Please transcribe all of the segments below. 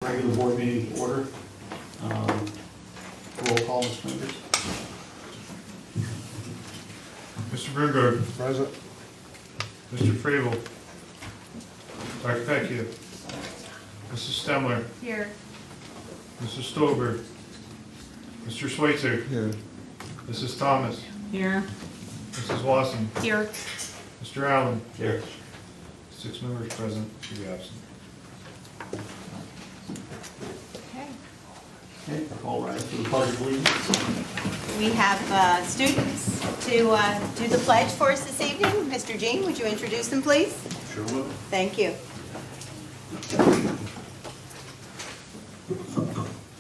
Regular board meeting to order. Roll call, Mr. Members. Mr. Brunberg. Present. Mr. Fravel. Dr. Pecchio. Mrs. Stemler. Here. Mrs. Stover. Mr. Schweitzer. Here. Mrs. Thomas. Here. Mrs. Wasson. Here. Mr. Allen. Here. 6 members present, 3 absent. Okay. Okay, all right, for the pledge of allegiance. We have students to do the pledge for us this evening. Mr. Jean, would you introduce them, please? Sure will. Thank you.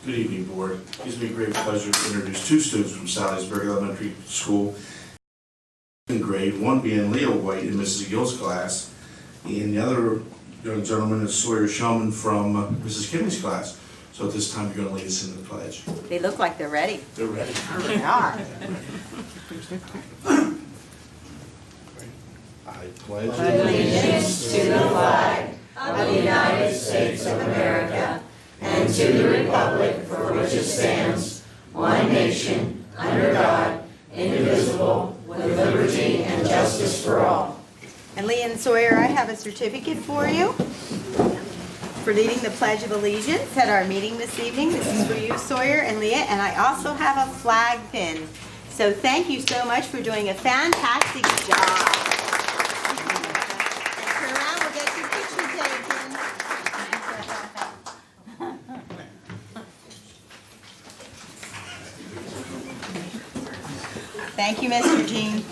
Good evening, Board. It gives me great pleasure to introduce 2 students from Salisbury Elementary School in grade, one being Leo White in Mrs. Gill's class, and the other young gentleman is Sawyer Shulman from Mrs. Kimley's class. So at this time, you're going to lead us in the pledge. They look like they're ready. They're ready. They are. I pledge Allegiance to the flag of the United States of America and to the republic for which it stands, one nation, under God, indivisible, with liberty and justice for all. And Lee and Sawyer, I have a certificate for you for leading the Pledge of Allegiance at our meeting this evening. This is for you, Sawyer and Leah, and I also have a flag pin. So thank you so much for doing a fantastic job. Turn around, we'll get your picture taken. Thank you, Mr. Jean.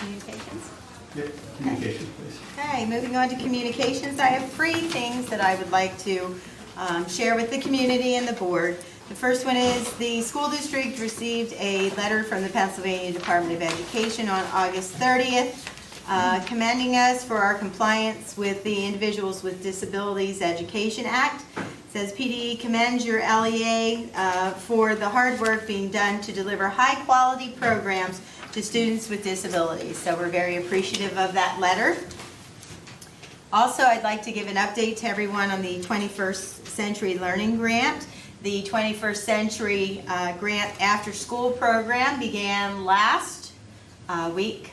Communications. Yep, communication, please. Okay, moving on to communications, I have 3 things that I would like to share with the community and the board. The first one is the school district received a letter from the Pennsylvania Department of Education on August 30th commending us for our compliance with the Individuals with Disabilities Education Act. It says, PDE commends your LEA for the hard work being done to deliver high-quality programs to students with disabilities. So we're very appreciative of that letter. Also, I'd like to give an update to everyone on the 21st Century Learning Grant. The 21st Century Grant After School program began last week,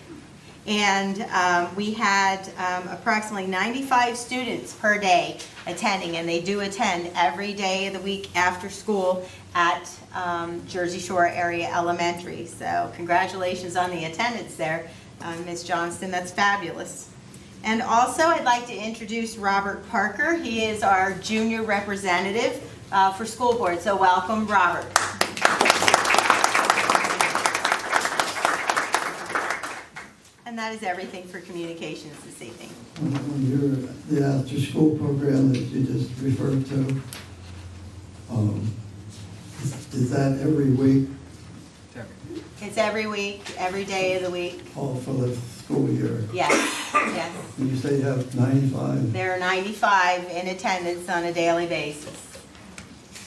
and we had approximately 95 students per day attending, and they do attend every day of the week after school at Jersey Shore Area Elementary. So congratulations on the attendance there, Ms. Johnston. That's fabulous. And also, I'd like to introduce Robert Parker. He is our junior representative for school board. So welcome, Robert. And that is everything for communications this evening. The after-school program that you just referred to, is that every week, It's every week, every day of the week. all for the school year? Yes, yes. You say you have 95? There are 95 in attendance on a daily basis.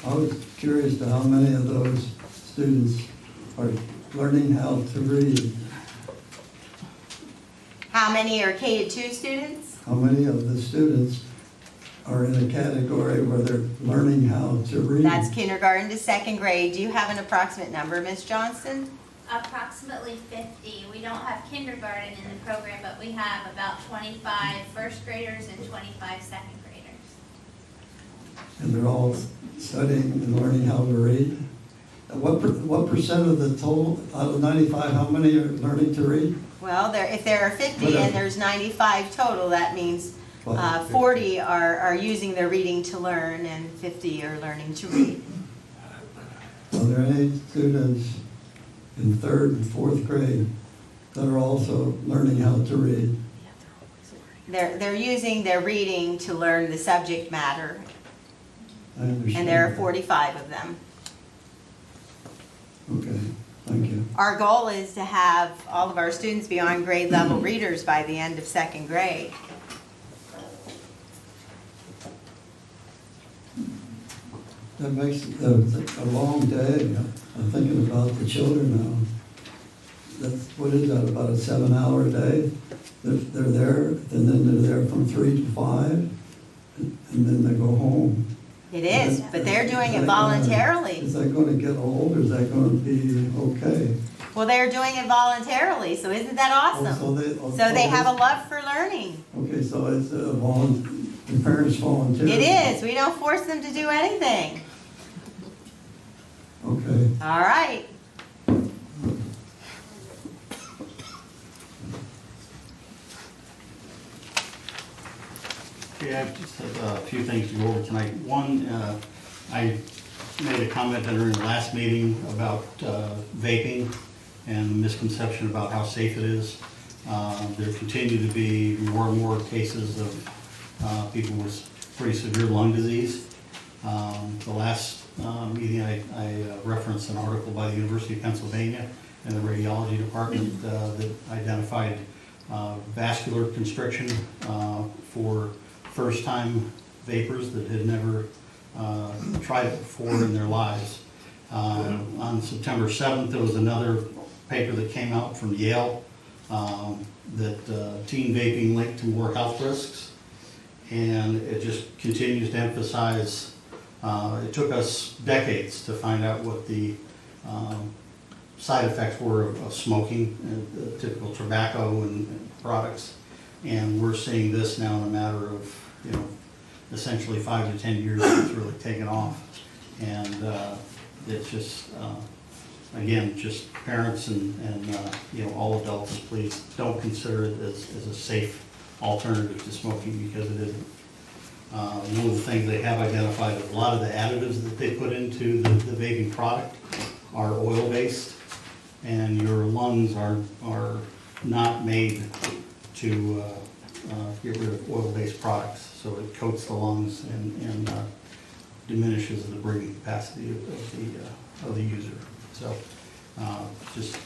I was curious to how many of those students are learning how to read. How many are K-2 students? How many of the students are in a category where they're learning how to read? That's kindergarten to 2nd grade. Do you have an approximate number, Ms. Johnston? Approximately 50. We don't have kindergarten in the program, but we have about 25 first graders and 25 second graders. And they're all studying and learning how to read? What percent of the total, out of 95, how many are learning to read? Well, if there are 50 Whatever. and there's 95 total, that means 50. 40 are using their reading to learn and 50 are learning to read. Are there any students in 3rd and 4th grade that are also learning how to read? They're using their reading to learn the subject matter, I understand. and there are that. 45 of them. Okay, thank you. Our goal is to have all of our students be on grade level readers by the end of 2nd grade. That makes it a long day. I'm thinking about the children now. That's, what is that, about a 7-hour day? They're there, and then they're there from 3 to 5, and then they go home. It is, but they're doing it Is voluntarily. that gonna get old, or is that gonna be okay? Well, they're doing it voluntarily, so isn't that awesome? So they have a love for learning. Okay, so it's the parents volunteer. It is. We don't force them to do anything. Okay. All right. Okay, I just have a few things to go over tonight. One, I made a comment during the last meeting about vaping and the misconception about how safe it is. There continue to be more and more cases of people with pretty severe lung disease. The last meeting, I referenced an article by the University of Pennsylvania and the radiology department that identified vascular constriction for first-time vapors that had never tried it before in their lives. On September 7th, there was another paper that came out from Yale that teen vaping linked to more health risks. And it just continues to emphasize, it took us decades to find out what the side effects were of smoking, typical tobacco and products. And we're seeing this now in a matter of, essentially 5 to 10 years it's really taken off. And it's just, again, just parents and all adults, please don't consider it as a safe alternative to smoking, because it isn't. One of the things they have identified is a lot of the additives that they put into the vaping product are oil-based, and your lungs are not made to get rid of oil-based products. So it coats the lungs and diminishes the breathing capacity of the user. So just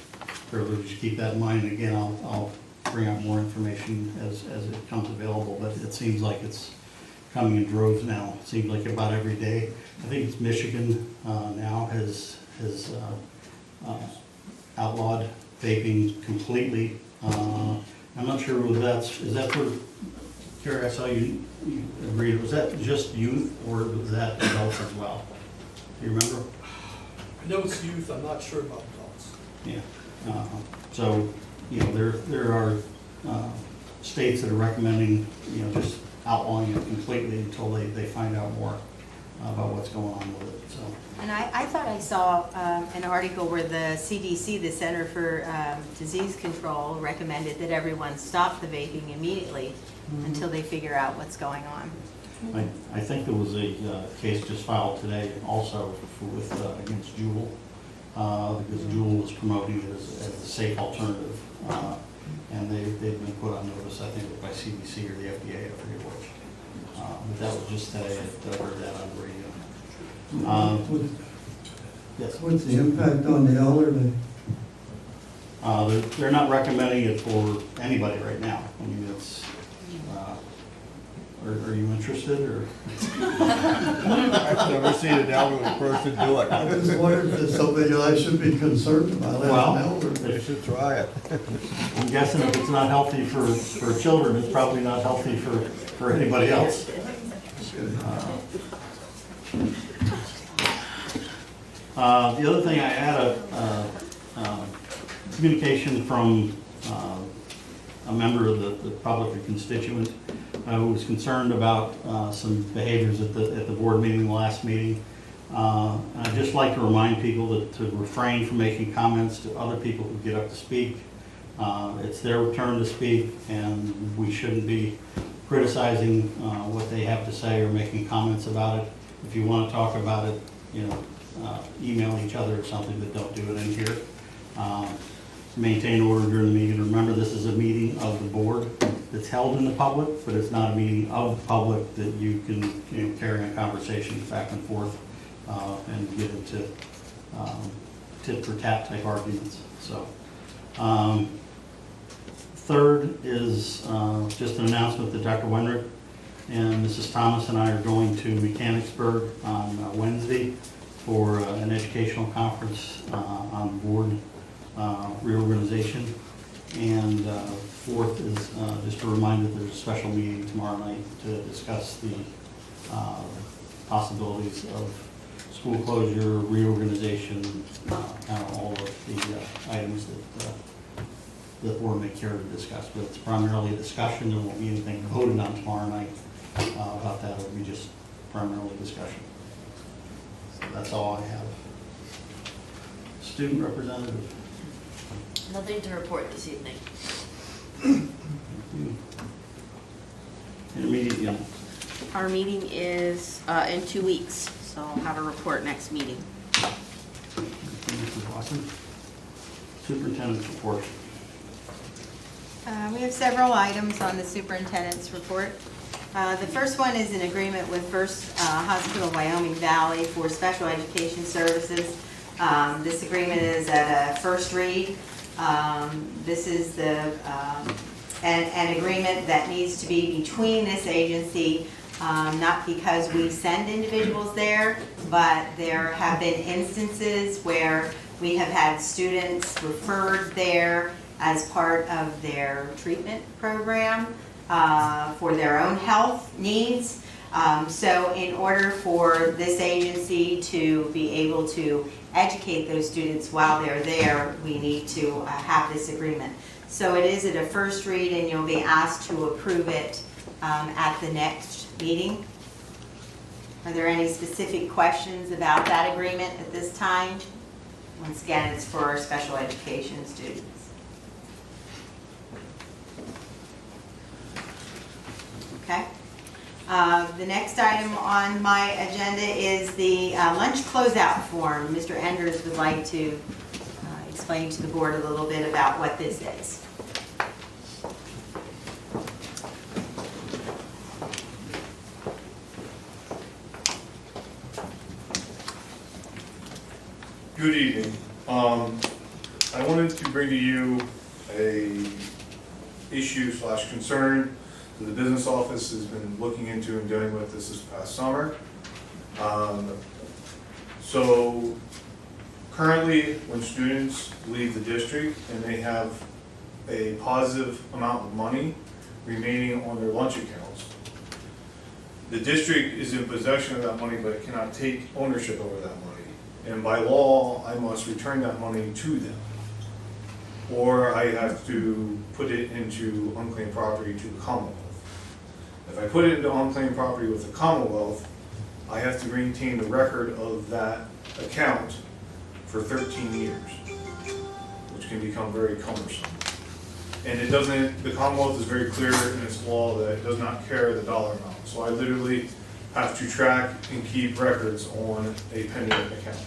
privileged to keep that in mind. And again, I'll bring out more information as it comes available, but it seems like it's coming in droves now. It seems like about every day. I think it's Michigan now has outlawed vaping completely. I'm not sure whether is that for, Carrie, I saw you agreed, was that just youth or was that adults as well? Do you remember? I know it's youth, I'm not sure about adults. Yeah. So, there are states that are recommending, just outlawing it completely until they find out more about what's going on with it, so. And I thought I saw an article where the CDC, the Center for Disease Control, recommended that everyone stop the vaping immediately until they figure out what's going on. I think there was a case just filed today also against Juul, because Juul was promoting it as a safe alternative. And they've been put on notice, I think, by CDC or the FDA, I forget which. But that was just today, I heard that on the radio. Yes. What's the impact on the elderly? They're not recommending it for anybody right now. I mean, it's, are you interested, or? I've never seen an elderly person do it. I just wondered if it's something I should be concerned about. Well, as an elder. You should try it. I'm guessing if it's not healthy for children, it's probably not healthy for anybody else. The other thing, I had a communication from a member of the public, a constituent, who was concerned about some behaviors at the board meeting, the last meeting. I'd just like to remind people to refrain from making comments to other people who get up to speak. It's their turn to speak, and we shouldn't be criticizing what they have to say or making comments about it. If you want to talk about it, email each other or something, but don't do it in here. Maintain order during the meeting. Remember, this is a meeting of the board that's held in the public, but it's not a meeting of the public that you can carry on conversations back and forth and get into tit for tat type arguments. So, third is just an announcement that Dr. Wenrick And Mrs. Thomas and I are going to Mechanicsburg on Wednesday for an educational conference on board reorganization. And fourth is just a reminder there's a special meeting tomorrow night to discuss the possibilities of school closure, reorganization, kind of all of the items that the board may care to discuss. But it's primarily a discussion. There won't be anything voted on tomorrow night about that. It'll be just primarily discussion. So that's all I have. Student representative. Nothing to report this evening. Intermediate unit. Our meeting is in 2 weeks, so I'll have a report next meeting. Mrs. Watson. Superintendent's report. We have several items on the superintendent's report. The first one is an agreement with First Hospital Wyoming Valley for special education services. This agreement is at a first read. This is an agreement that needs to be between this agency, not because we send individuals there, but there have been instances where we have had students referred there as part of their treatment program for their own health needs. So in order for this agency to be able to educate those students while they're there, we need to have this agreement. So it is at a first read, and you'll be asked to approve it at the next meeting. Are there any specific questions about that agreement at this time? Once again, it's for our special education students. Okay. The next item on my agenda is the lunch closeout form. Mr. Enders would like to explain to the board a little bit about what this is. Good evening. I wanted to bring to you a issue/concern that the business office has been looking into and dealing with this past summer. So currently, when students leave the district and they have a positive amount of money remaining on their lunch accounts, the district is in possession of that money but cannot take ownership over that money. And by law, I must return that money to them. Or I have to put it into unclaimed property to the Commonwealth. If I put it into unclaimed property with the Commonwealth, I have to maintain the record of that account for 13 years, which can become very cumbersome. And it doesn't, the Commonwealth is very clear in its law that it does not care the dollar amount. So I literally have to track and keep records on a pending account.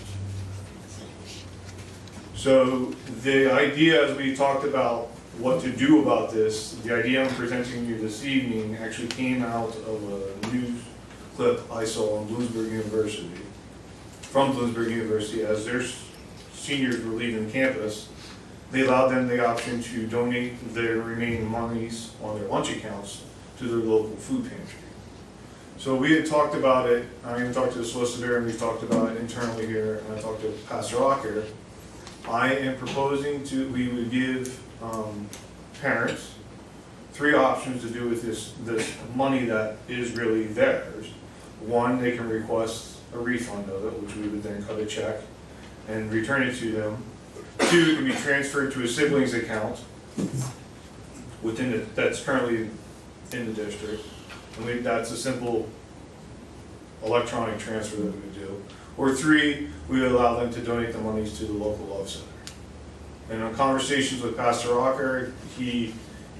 So the idea, as we talked about what to do about this, the idea I'm presenting you this evening actually came out of a news clip I saw on Bloomsburg University, from Bloomsburg University. As their seniors were leaving campus, they allowed them the option to donate their remaining monies on their lunch accounts to their local food pantry. So we had talked about it, I even talked to the solicitor, and we've talked about it internally here, and I talked to Pastor Rocker. I am proposing we would give parents 3 options to do with this money that is really theirs. One, they can request a refund of it, which we would then cut a check and return it to them. 2, it can be transferred to a sibling's account that's currently in the district. And that's a simple electronic transfer that we would do. Or 3, we would allow them to donate the monies to the local love center. And in conversations with Pastor Rocker, he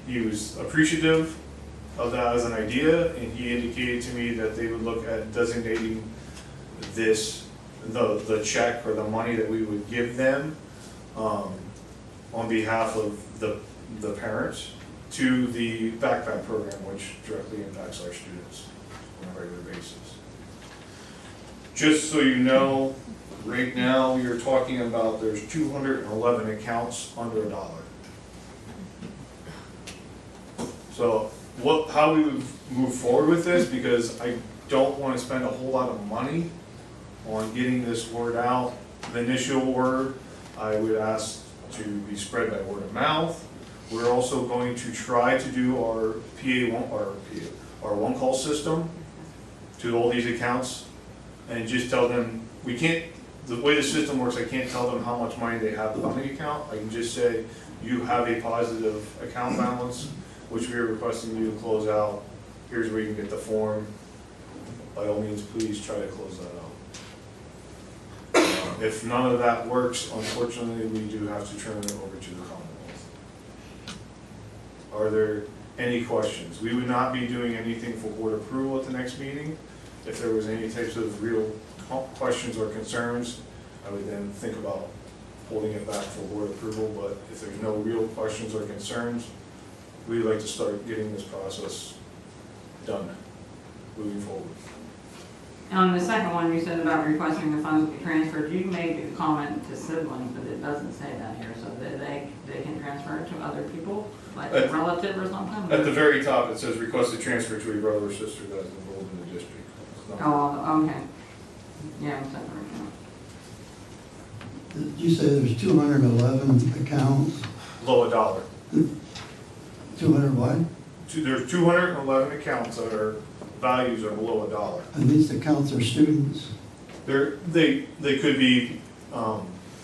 was appreciative of that as an idea, and he indicated to me that they would look at designating the check or the money that we would give them on behalf of the parents to the backpack program, which directly impacts our students on a regular basis. Just so you know, right now you're talking about there's 211 accounts under $1. So how we would move forward with this, because I don't want to spend a whole lot of money on getting this word out. The initial word, I would ask to be spread by word of mouth. We're also going to try to do our our one-call system to all these accounts and just tell them, the way the system works, I can't tell them how much money they have on the account. I can just say, you have a positive account balance, which we are requesting you to close out. Here's where you can get the form. By all means, please try to close that out. If none of that works, unfortunately, we do have to turn it over to the Commonwealth. Are there any questions? We would not be doing anything for board approval at the next meeting. If there was any types of real questions or concerns, I would then think about holding it back for board approval, but if there's no real questions or concerns, we'd like to start getting this process done, moving forward. On the second one, you said about requesting the funds be transferred, you made a comment to siblings, but it doesn't say that here, so that they can transfer it to other people, like a relative or something? At the very top, it says request a transfer to a brother or sister that is enrolled in the district. It's not- Oh, okay. Yeah, I'm separate. Did you say there's 211 accounts? Below $1. 200 what? There's 211 accounts that are, values are below $1. And these accounts are students? They could be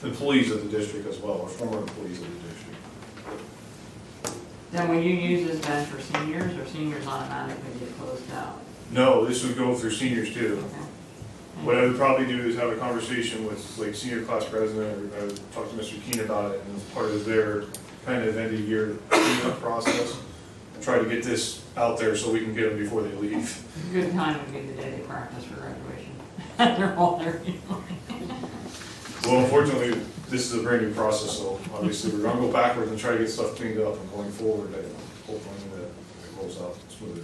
employees of the district as well, or former employees of the district. Then when you use this bench for seniors, or seniors automatically get closed out? No, this would go through seniors too. Okay. What I would probably do is have a conversation with like senior class president, or I would talk to Mr. Keene about it, and as part of their kind of end of year cleanup process, and try to get this out there so we can get them before they leave. Good time would be the day they practice for graduation. They're all there. Well, unfortunately, this is a brand new process, so obviously we're gonna go backwards and try to get stuff cleaned up, and going forward, hopefully that it rolls out smoother.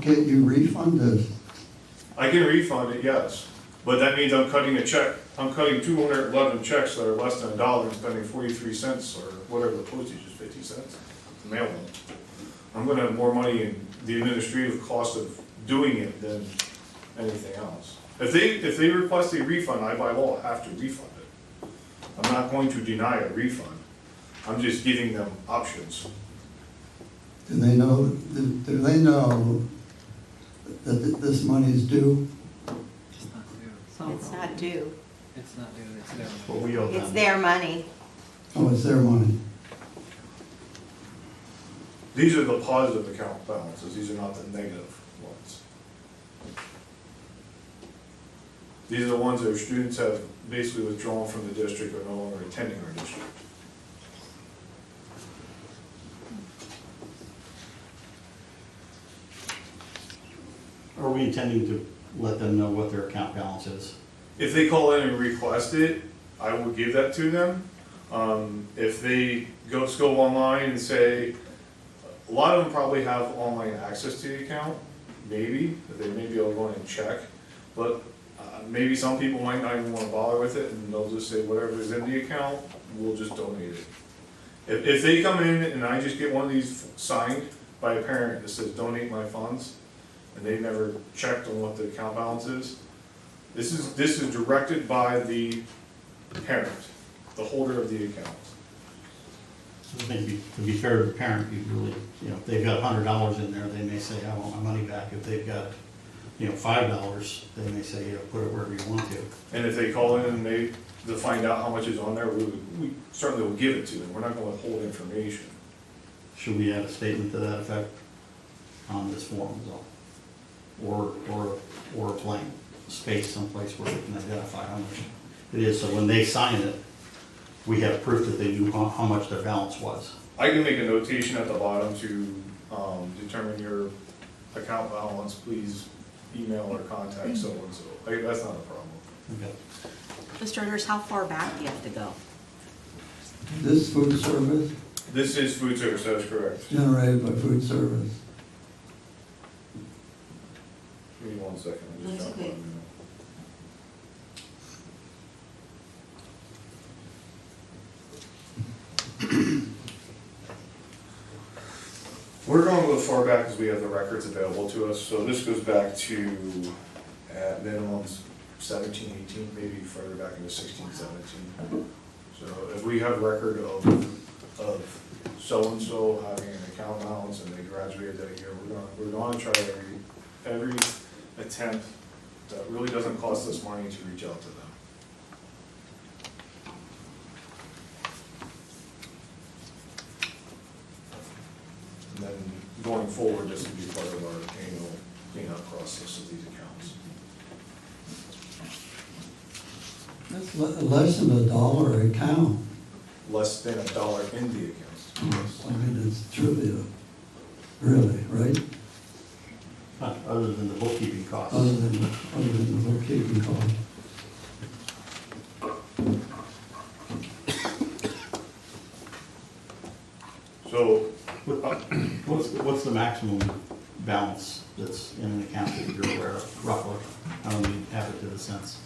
Can't you refund this? I can refund it, yes, but that means I'm cutting a check, I'm cutting 211 checks that are less than $1 and spending 43 cents or whatever the postage is, 50 cents, to mail them. I'm gonna have more money in the administrative cost of doing it than anything else. If they request a refund, I by law have to refund it. I'm not going to deny a refund, I'm just giving them options. Do they know that this money is due? It's not due. It's not due, it's their money. But we owe them. It's their money. Oh, it's their money. These are the positive account balances, these are not the negative ones. These are the ones that our students have basically withdrawn from the district or no longer attending our district. Are we intending to let them know what their account balance is? If they call in and request it, I will give that to them. If they go online and say, a lot of them probably have online access to the account, maybe, that they may be able to go in and check. But maybe some people might not even want to bother with it, and they'll just say whatever is in the account, we'll just donate it. If they come in and I just get one of these signed by a parent that says donate my funds, and they've never checked on what the account balance is, this is directed by the parent, the holder of the account. I think to be fair to the parent, you really, if they've got $100 in there, they may say, I want my money back. If they've got, $5, they may say, put it wherever you want to. And if they call in and to find out how much is on there, we certainly will give it to them. We're not gonna withhold information. Should we add a statement to that effect on this form as well? Or a blank space someplace where they can identify how much it is, so when they sign it, we have proof that they knew how much their balance was. I can make a notation at the bottom to determine your account balance, please email or contact so-and-so. That's not a problem. Okay. Mr. Erders, how far back do you have to go? This food service This is food service, that is correct. generated by food service. Give me 1 second. I just That's dropped okay. one email. We're going to go as far back as we have the records available to us, so this goes back to, at minimum, 17, 18, maybe further back into 16, 17. So if we have record of so-and-so having an account balance and they graduated that year, we're gonna try every attempt that really doesn't cost us money to reach out to them. And then going forward, this will be part of our annual cleanup process of these accounts. That's less than $1 a count. Less than $1 in the accounts. I mean, it's trivial, really, right? Other than the bookkeeping costs. Other than the bookkeeping cost. So, What's the maximum balance that's in an account that you're aware of, roughly? I don't even have it to the cents.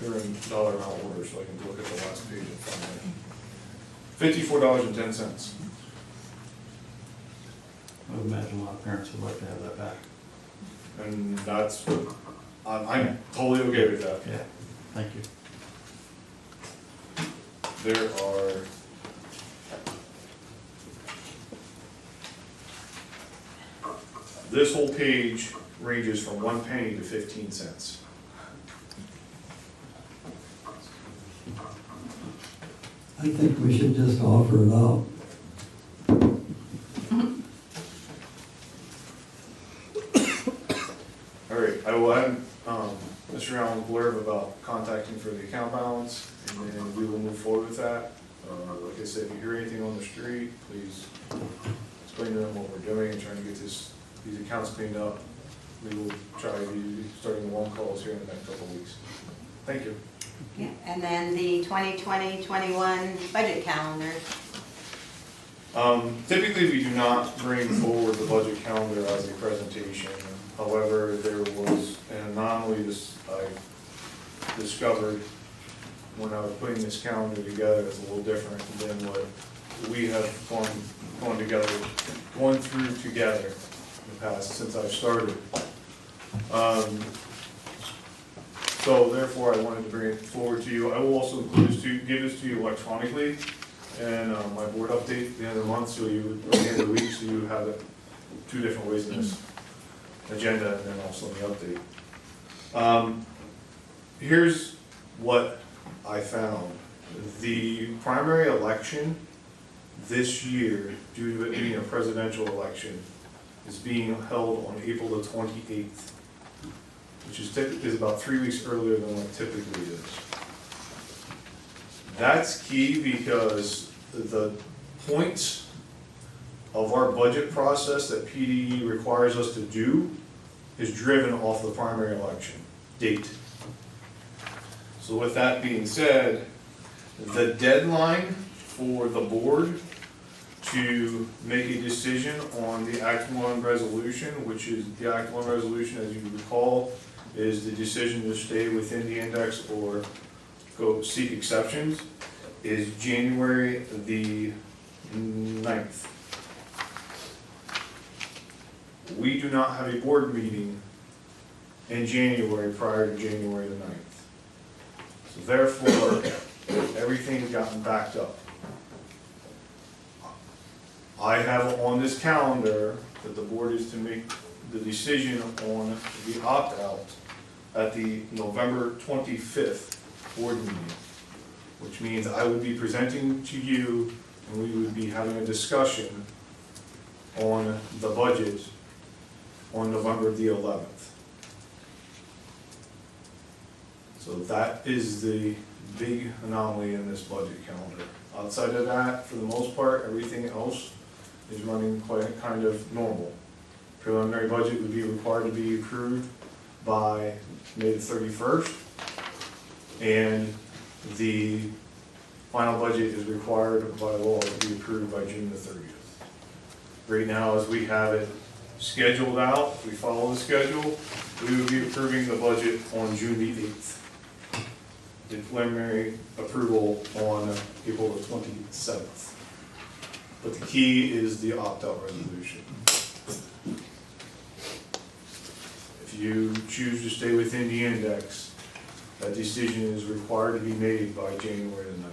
they're in dollar amount order, so I can look at the last page in front of me. $54.10. I would imagine a lot of parents would like to have that back. And that's what, I'm totally okay with that. Yeah, thank you. There are this whole page ranges from 1 penny to 15 cents. I think we should just offer it out. All right, I will add Mr. Allen blurb about contacting for the account balance, and then we will move forward with that. Like I said, if you hear anything on the street, please explain to them what we're doing and trying to get these accounts cleaned up. We will try to be starting the long calls here in the next couple of weeks. Thank you. Yeah, and then the 2020-21 budget calendar. Typically, we do not bring forward the budget calendar as a presentation. However, there was an anomaly I discovered when I was putting this calendar together. It's a little different than what we have gone through together in the past since I've started. So therefore, I wanted to bring it forward to you. I will also include give this to you electronically and my board update at the end of the month, so you, or the end of the week, so you have it 2 different ways in this agenda and then also in the update. Here's what I found. The primary election this year, due to it being a presidential election, is being held on April the 28th, which is about 3 weeks earlier than what typically is. That's key because the points of our budget process that PDE requires us to do is driven off the primary election date. So with that being said, the deadline for the board to make a decision on the Act 1 resolution, which is the Act 1 resolution, as you recall, is the decision to stay within the index or go seek exceptions, is January the 9th. We do not have a board meeting in January prior to January the 9th. So therefore, everything's gotten backed up. I have on this calendar that the board is to make the decision on the opt-out at the November 25th board meeting, which means I would be presenting to you and we would be having a discussion on the budget on November the 11th. So that is the big anomaly in this budget calendar. Outside of that, for the most part, everything else is running quite kind of normal. Preliminary budget would be required to be approved by May the 31st, and the final budget is required by law to be approved by June the 30th. Right now, as we have it scheduled out, if we follow the schedule, we would be approving the budget on June the 8th. the preliminary approval on April the 27th. But the key is the opt-out resolution. If you choose to stay within the index, that decision is required to be made by January the 9th.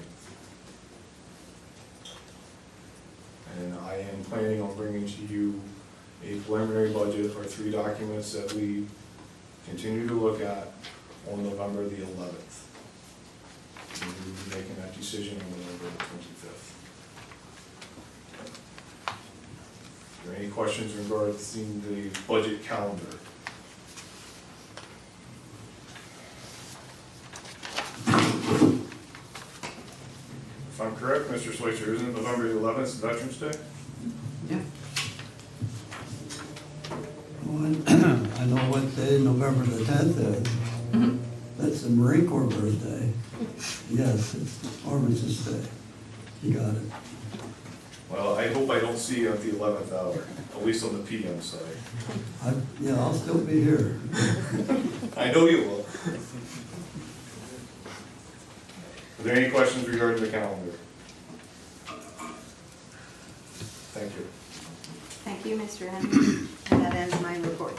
And I am planning on bringing to you a preliminary budget, or 3 documents that we continue to look at, on November the 11th. And we will be making that decision on November the 25th. Are there any questions regarding the budget calendar? If I'm correct, Mr. Switzer, isn't November the 11th Veterans Day? Yeah. Well, I know what day November the 10th is. That's the Marine Corps birthday. Yes, it's Armistice Day. You got it. Well, I hope I don't see you at the 11th hour, at least on the PM side. Yeah, I'll still be here. I know you will. Are there any questions regarding the calendar? Thank you. Thank you, Mr. Henry. And that ends my report.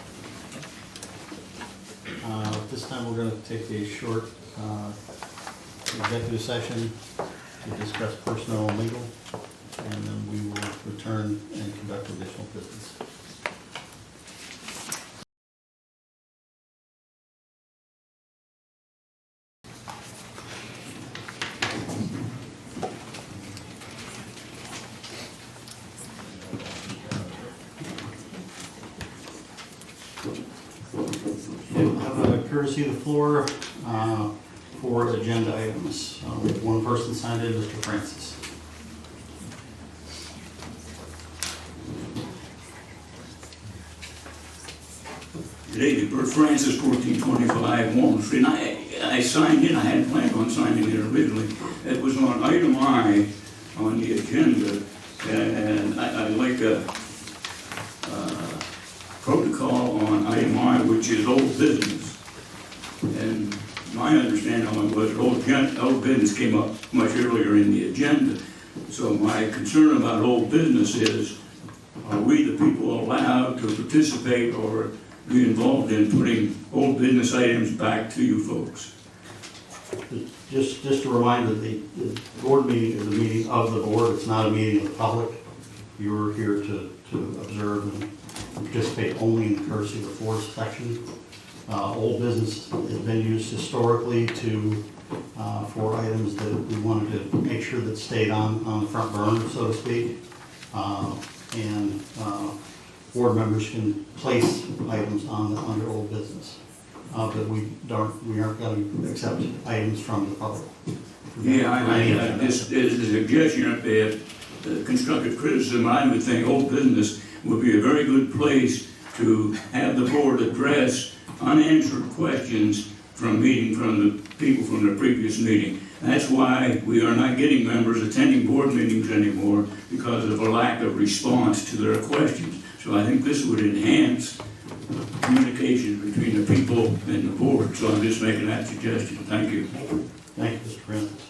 This time, we're going to take a short executive session to discuss personnel and legal, and then we will return and conduct additional business. Have a courtesy of the floor for agenda items. We have one person signed in, Mr. Francis. Today, Bert Francis, 1425 Walnut Street. And I signed in, I hadn't planned on signing in originally. It was on item I on the agenda, and I'd like a protocol on item I, which is old business. And my understanding of it was old business came up much earlier in the agenda. So my concern about old business is, are we the people allowed to participate or be involved in putting old business items back to you folks? Just a reminder, the board meeting is a meeting of the board. It's not a meeting of the public. You're here to observe and participate only in the courtesy of the floor section. Old business has been used historically for items that we wanted to make sure that stayed on the front burner, so to speak. Board members can place items under old business. But we aren't going to accept items from the public. Yeah, this is a suggestion of constructive criticism. I would think old business would be a very good place to have the board address unanswered questions from the people from the previous meeting. That's why we are not getting members attending board meetings anymore, because of a lack of response to their questions. So I think this would enhance communication between the people and the board. So I'm just making that suggestion. Thank you. Thank you, Mr. Francis.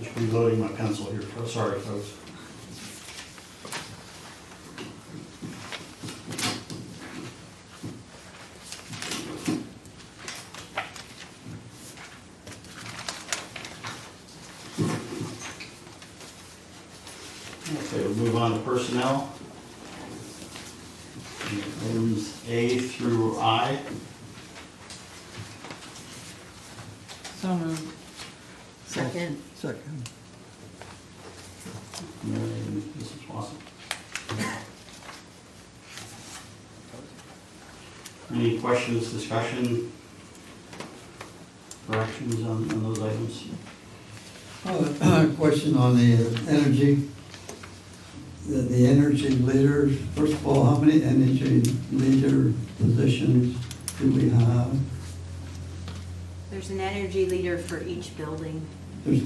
Just reloading my pencil here. Oh, sorry, folks. Okay, we'll move on to personnel. Items A through I. So moved. Second. Second. And Mrs. Swanson. Any questions, discussion, corrections on those items? Question on the energy, the energy leaders. First of all, how many energy leader positions do we have? There's an energy leader for each building. there's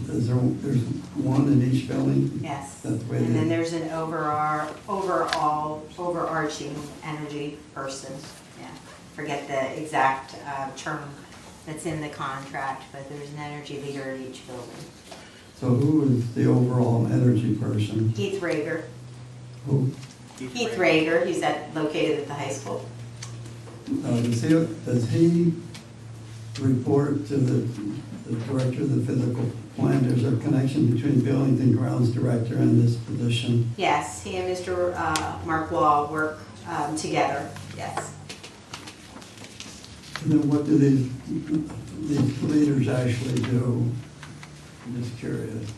one in each building? Yes. That's the way And it then is. there's an overarching energy person. Yeah, forget the exact term that's in the contract, but there's an energy leader at each building. So who is the overall energy person? Heath Rager. Who, Heath Rager, he's located at the high school. does he report to the director of the physical plant? There's a connection between buildings and grounds director and this position. Yes, he and Mr. Mark Wall work together, yes. And then what do these leaders actually do? I'm just curious.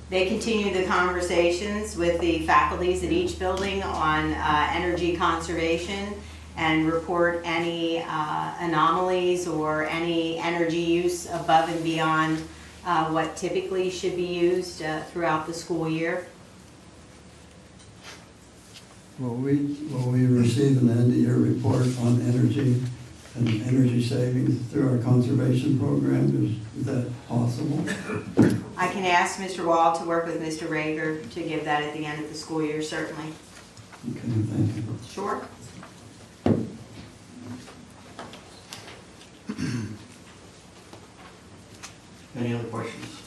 They continue the conversations with the faculties at each building on energy conservation and report any anomalies or any energy use above and beyond what typically should be used throughout the school year. Will we receive an end-of-year report on energy and energy savings through our conservation program? Is that possible? I can ask Mr. Wall to work with Mr. Rager to give that at the end of the school year, certainly. Okay, thank you. Sure. Any other questions?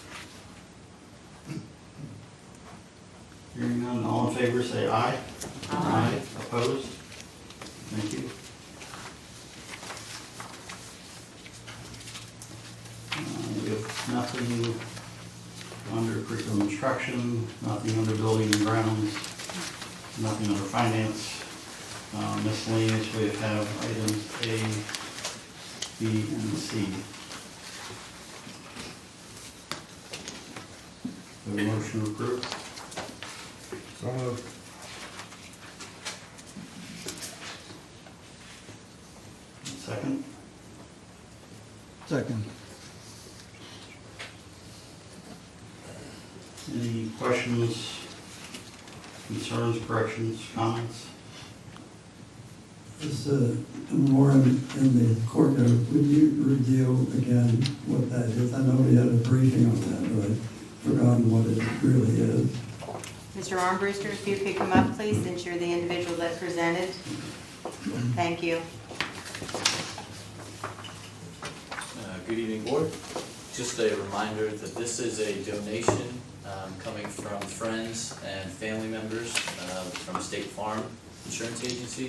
Hearing none, all in favor say aye. Aye. Opposed? Thank you. We have nothing under curriculum instruction, nothing under building and grounds, nothing under finance. Miscellaneous, we have items A, B, and C. The motion approved. So moved. Second. Second. Any questions, concerns, corrections, comments? This more in the courtyard, would you review again what that is? I know we had a briefing on that, but I've forgotten what it really is. Mr. Armbruster, if you could come up, please, since you're the individual that presented. Thank you. Good evening, board. Just a reminder that this is a donation coming from friends and family members from State Farm Insurance Agency,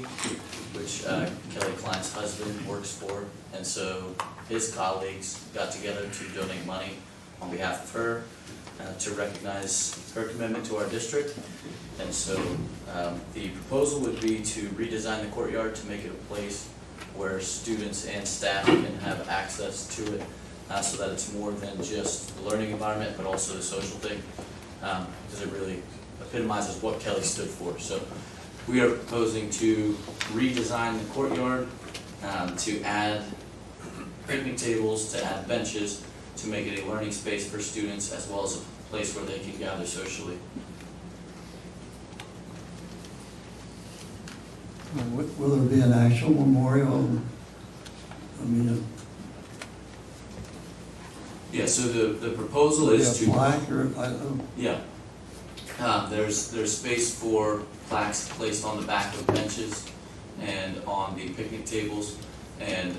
which Kelly Klein's husband works for. And so his colleagues got together to donate money on behalf of her to recognize her commitment to our district. And so the proposal would be to redesign the courtyard to make it a place where students and staff can have access to it so that it's more than just the learning environment, but also the social thing, because it really epitomizes what Kelly stood for. So we are proposing to redesign the courtyard, to add picnic tables, to add benches, to make it a learning space for students as well as a place where they can gather socially. Will there be an actual memorial? I mean, Yeah, so the proposal a is to, plaque or, I don't know. yeah. There's space for plaques placed on the back of benches and on the picnic tables. And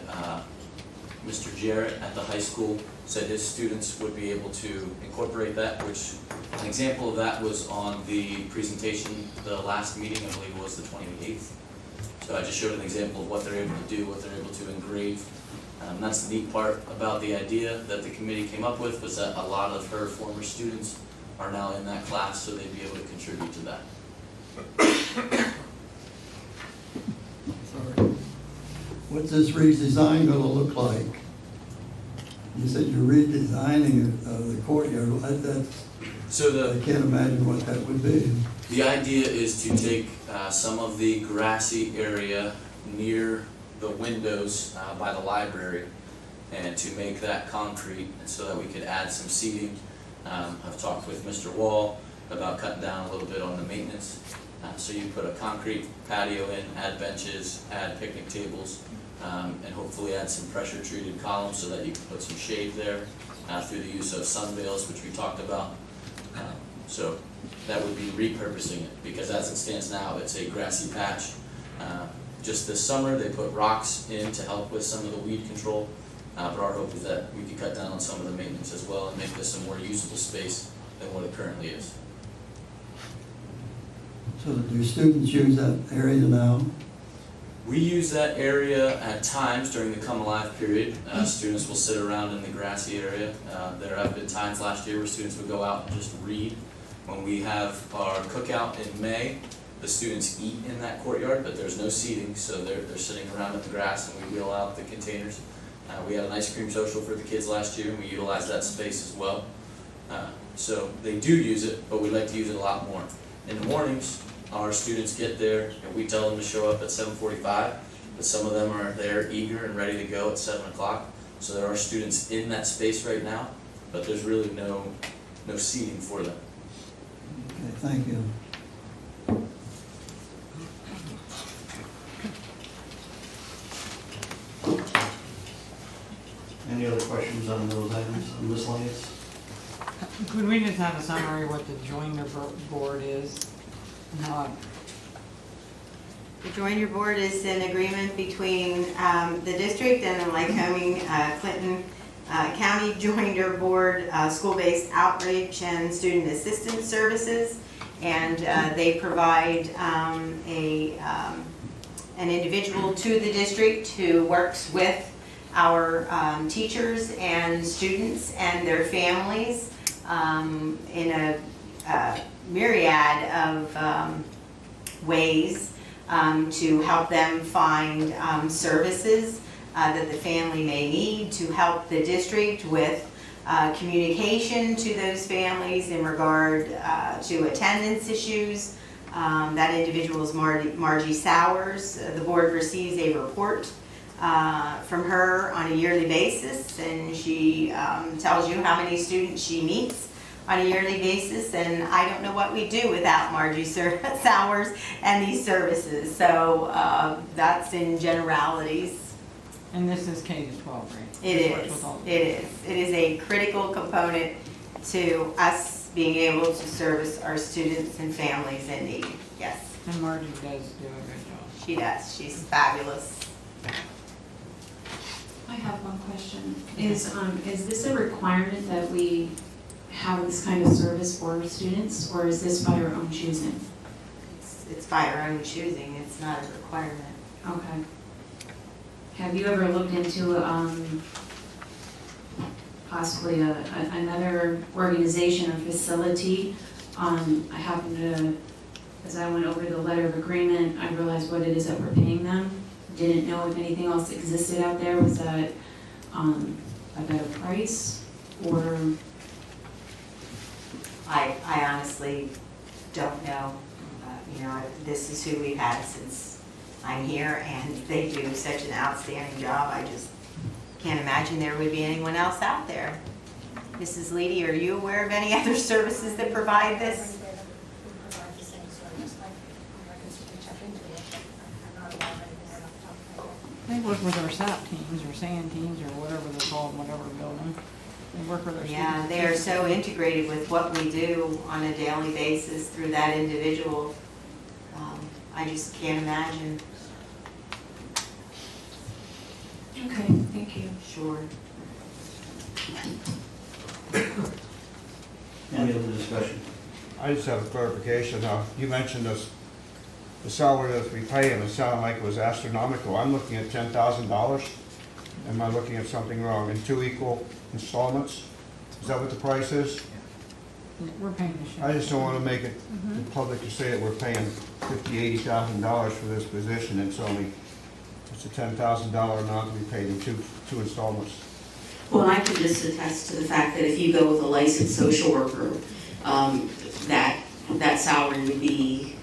Mr. Jarrett at the high school said his students would be able to incorporate that, which an example of that was on the presentation, the last meeting, I believe it was the 28th. So I just showed an example of what they're able to do, what they're able to engrave. That's the neat part about the idea that the committee came up with, was that a lot of her former students are now in that class, so they'd be able to contribute to that. Sorry. What's this redesign gonna look like? You said you're redesigning the courtyard. So I can't imagine what that would be. the idea is to take some of the grassy area near the windows by the library and to make that concrete so that we could add some seating. I've talked with Mr. Wall about cutting down a little bit on the maintenance. So you put a concrete patio in, add benches, add picnic tables, and hopefully add some pressure-treated columns so that you can put some shade there through the use of sun bales, which we talked about. So that would be repurposing it, because as it stands now, it's a grassy patch. Just this summer, they put rocks in to help with some of the weed control, but our hope is that we could cut down on some of the maintenance as well and make this a more usable space than what it currently is. So do students use that area now? We use that area at times during the Come Alive period. Students will sit around in the grassy area. There have been times last year where students would go out and just read. When we have our cookout in May, the students eat in that courtyard, but there's no seating, so they're sitting around in the grass, and we wheel out the containers. We had an ice cream social for the kids last year, and we utilized that space as well. So they do use it, but we'd like to use it a lot more. In the mornings, our students get there, and we tell them to show up at 7:45, but some of them are there eager and ready to go at 7 o'clock. So there are students in that space right now, but there's really no seating for them. Okay, thank you. Any other questions on those items, on miscellaneous? Could we just have a summary what the joiner board is? And how The Joiner Board is an agreement between the district and the Lycoming Clinton County Joiner Board, school-based outreach and student assistance services. And they provide an individual to the district who works with our teachers and students and their families in a myriad of ways to help them find services that the family may need, to help the district with communication to those families in regard to attendance issues. That individual is Margie Sowers. The board receives a report from her on a yearly basis, and she tells you how many students she meets on a yearly basis, and I don't know what we do without Margie Sowers and these services. So that's in generalities. And this is K to 12, right? It Works is. with all of It is. It is a critical component to us being able to service our students and families in need. Yes, And Margie does do a good job. she does. She's fabulous. I have one question. Is this a requirement that we have this kind of service for students, or is this by our own choosing? It's by our own choosing. It's not a requirement. Okay. Have you ever looked into possibly another organization or facility? I happened to, as I went over the letter of agreement, I realized what it is that we're paying them. Didn't know if anything else existed out there. Was that a better price, or? I honestly don't know. This is who we've had since I'm here, and they do such an outstanding job. I just can't imagine there would be anyone else out there. Mrs. Leedy, are you aware of any other services that provide this? They work with our SAP teams or SAN teams or whatever they're called, whatever building. They work with our students. Yeah, they are so integrated with what we do on a daily basis through that individual. I just can't imagine. Okay, thank you. Sure. Any other discussion? I just have a clarification. You mentioned the salary that we pay him, it sounded like it was astronomical. I'm looking at $10,000. Am I looking at something wrong? In 2 equal installments? Is that what the price is? We're paying the share. I just don't want to make it public to say that we're paying $50,000, $80,000 for this position. It's a $10,000 amount to be paid in two installments. Well, and I can just attest to the fact that if you go with a licensed social worker, that salary would be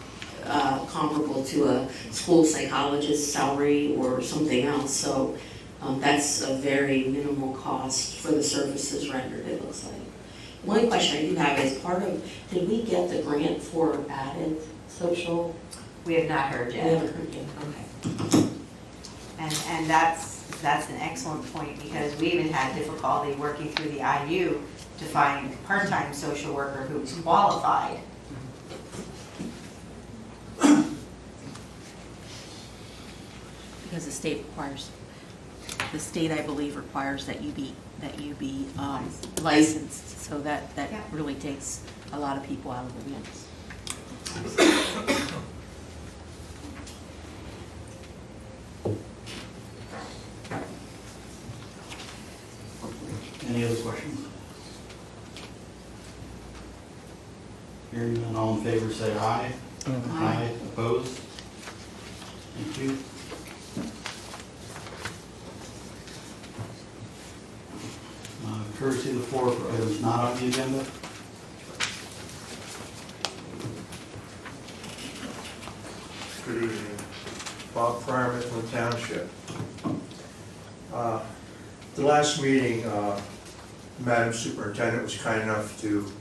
comparable to a school psychologist's salary or something else. So that's a very minimal cost for the services rendered, it looks like. One question I do have is did we get the grant for added social? We have not heard We yet. haven't heard yet, okay. And that's an excellent point, because we even had difficulty working through the IU to find a part-time social worker who's qualified. Because the state I believe requires that you be licensed, so that Yeah. really takes a lot of people out of the mix. Any other questions? Hearing none, all in favor say aye. Aye. Opposed? Thank you. Courtesy of the floor for items not on the agenda. Good evening. Bob Pryor, Mifflin Township. The last meeting, Madam Superintendent was kind enough to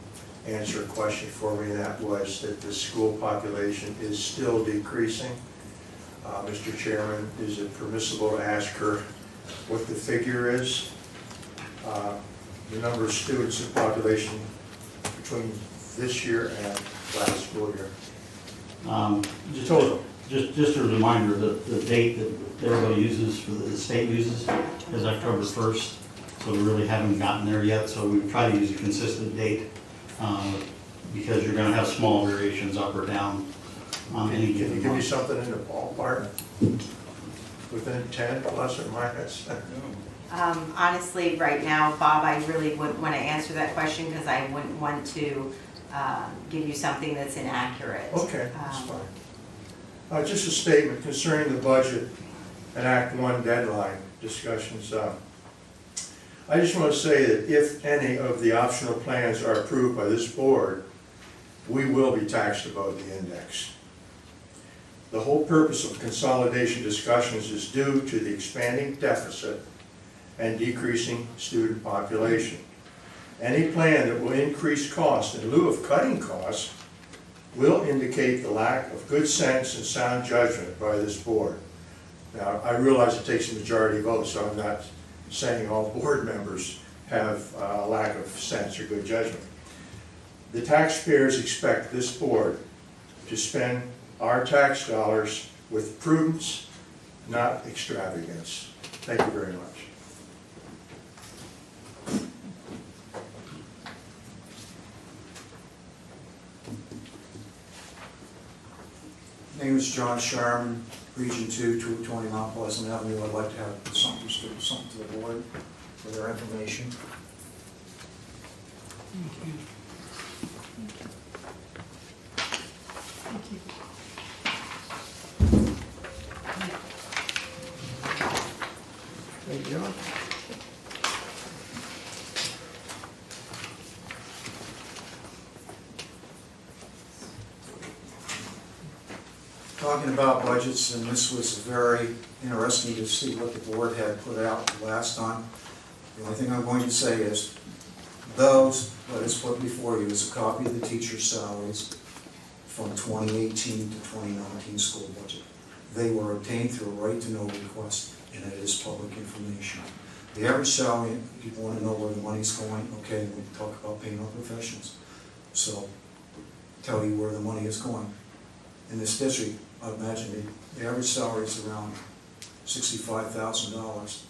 answer a question for me, and that was that the school population is still decreasing. Mr. Chairman, is it permissible to ask her what the figure is? The number of students in population between this year and last school year. Total. Just a reminder that the date that everybody uses, for the state uses, is October 1st. So we really haven't gotten there yet, so we try to use a consistent date, because you're gonna have small variations up or down on any Can given you give me month. something in the ballpark? Within 10 plus or minus? Honestly, right now, Bob, I really wouldn't want to answer that question, because I wouldn't want to give you something that's inaccurate. Okay, that's fine. Just a statement concerning the budget and Act 1 deadline discussions. I just want to say that if any of the optional plans are approved by this board, we will be taxed above the index. The whole purpose of consolidation discussions is due to the expanding deficit and decreasing student population. Any plan that will increase cost in lieu of cutting costs will indicate the lack of good sense and sound judgment by this board. Now, I realize it takes a majority vote, so I'm not saying all board members have a lack of sense or good judgment. The taxpayers expect this board to spend our tax dollars with prudence, not extravagance. Thank you very much. Name is John Sharman, Region 2, 220 Mount Pleasant Avenue. I'd like to have something to the board for their information. Thank you, John. Talking about budgets, and this was very interesting to see what the board had put out last time. The only thing I'm going to say is, what is put before you is a copy of the teacher's salaries from 2018 to 2019 school budget. They were obtained through a right-to-know request, and it is public information. The average salary, people want to know where the money's going, okay, we talk about paying our professionals. So, tell you where the money is going. In this district, I imagine the average salary is around $65,000.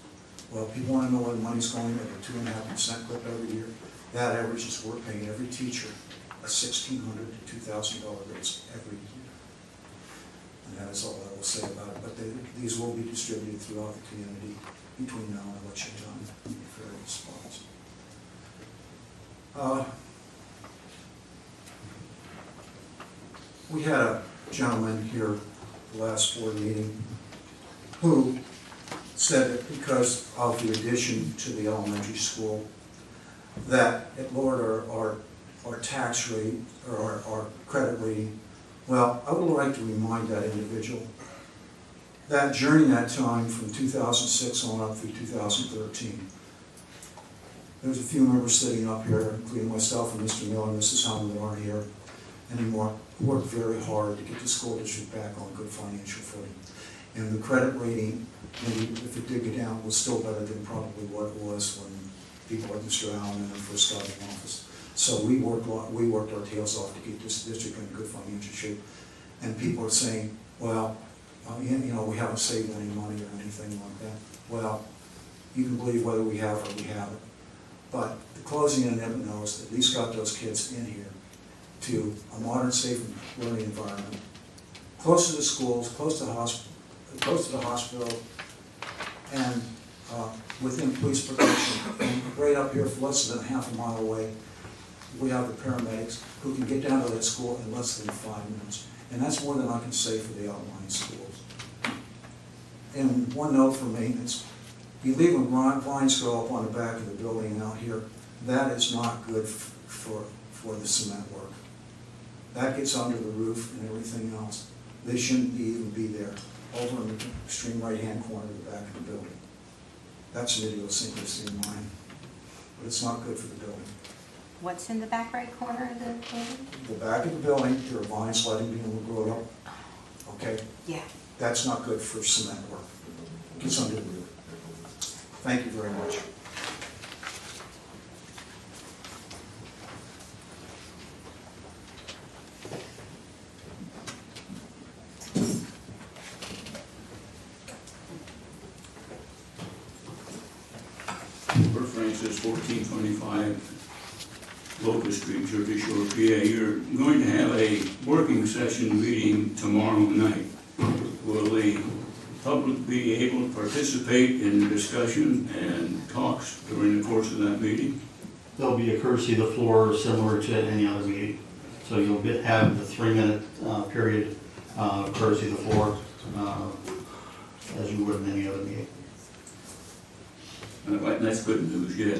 Well, people want to know where the money's going at a 2.5% clip every year. That average is we're paying every teacher a $1,600 to $2,000 raise every year. And that is all I will say about it. But these will be distributed throughout the community between now and election time in various spots. We had a gentleman here the last board meeting who said that because of the addition to the elementary school, that it lowered our tax rate or our credit rating. Well, I would like to remind that individual that during that time from 2006 on up through 2013, there's a few members sitting up here, including myself and Mr. Miller and Mrs. Hellman, that aren't here anymore, who worked very hard to get the school district back on good financial footing. And the credit rating, maybe if it did go down, was still better than probably what it was when people like Mr. Allen first started in office. So we worked our tails off to get this district in good financial shape. And people are saying, well, you know, we haven't saved any money or anything like that. Well, you can believe whether we have or we haven't. But the closing end knows at least got those kids in here to a modern, safe learning environment, close to the schools, close to the hospital, and within police protection. And right up here, for less than half a mile away, we have the paramedics who can get down to that school in less than 5 minutes. And that's more than I can say for the outlying schools. And one note for maintenance, you leave vines grow up on the back of the building out here, that is not good for the cement work. That gets under the roof and everything else. They shouldn't even be there, over in the extreme right-hand corner of the back of the building. That's an idiosyncrasy in mine, but it's not good for the building. What's in the back right corner of the building? The back of the building, there are vines letting people grow up, okay? Yeah. That's not good for cement work. It gets under the roof. Thank you very much. For Francis, 1425 Locust Street, Jersey Shore, PA. You're going to have a working session meeting tomorrow night. Will the public be able to participate in the discussion and talks during the course of that meeting? There'll be a courtesy of the floor similar to any other meeting. So you'll have the 3-minute period courtesy of the floor as you would in any other meeting. That's good news, yeah.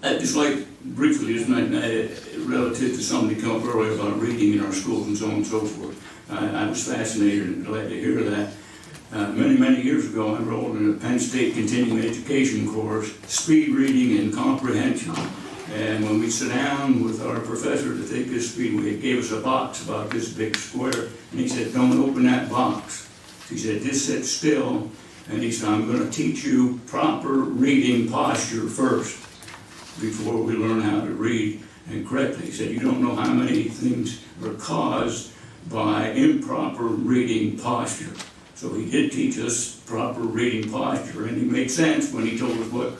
I'd just like briefly, just relative to somebody come up earlier about reading in our schools and so on and so forth. I was fascinated and glad to hear that. Many years ago, I enrolled in a Penn State continuing education course, speed reading and comprehension. And when we sat down with our professor to take this speed, he gave us a box about this big square, and he said, "Don't open that box." He said, "Just sit still." And he said, "I'm going to teach you proper reading posture first before we learn how to read and correctly." He said, "You don't know how many things are caused by improper reading posture." So he did teach us proper reading posture, and he made sense when he told us what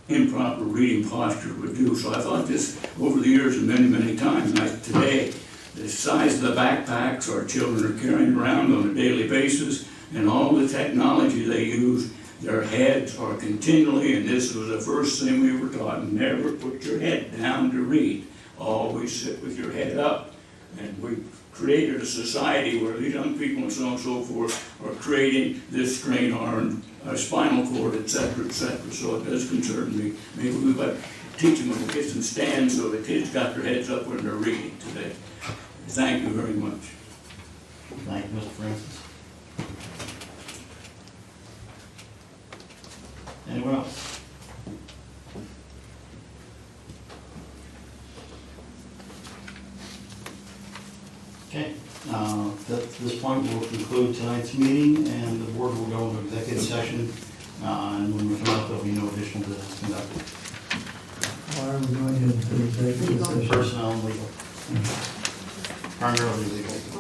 improper reading posture would do. So I thought this over the years and many times. Like today, the size of the backpacks our children are carrying around on a daily basis and all the technology they use, their heads are continually, and this was the first thing we were taught, never put your head down to read. Always sit with your head up. And we created a society where these young people and so on and so forth are creating this strain on our spinal cord, et cetera, et cetera. So it does concern me. Maybe we might teach them when we get some stands so the kids got their heads up when they're reading today. Thank you very much. Thank you, Mr. Francis. Anyone else? Okay, at this point, we'll conclude tonight's meeting, and the board will go into executive session, and when we come out, there'll be no additional business conducted. Why are we going into executive session? Personnel and legal. Primarily legal.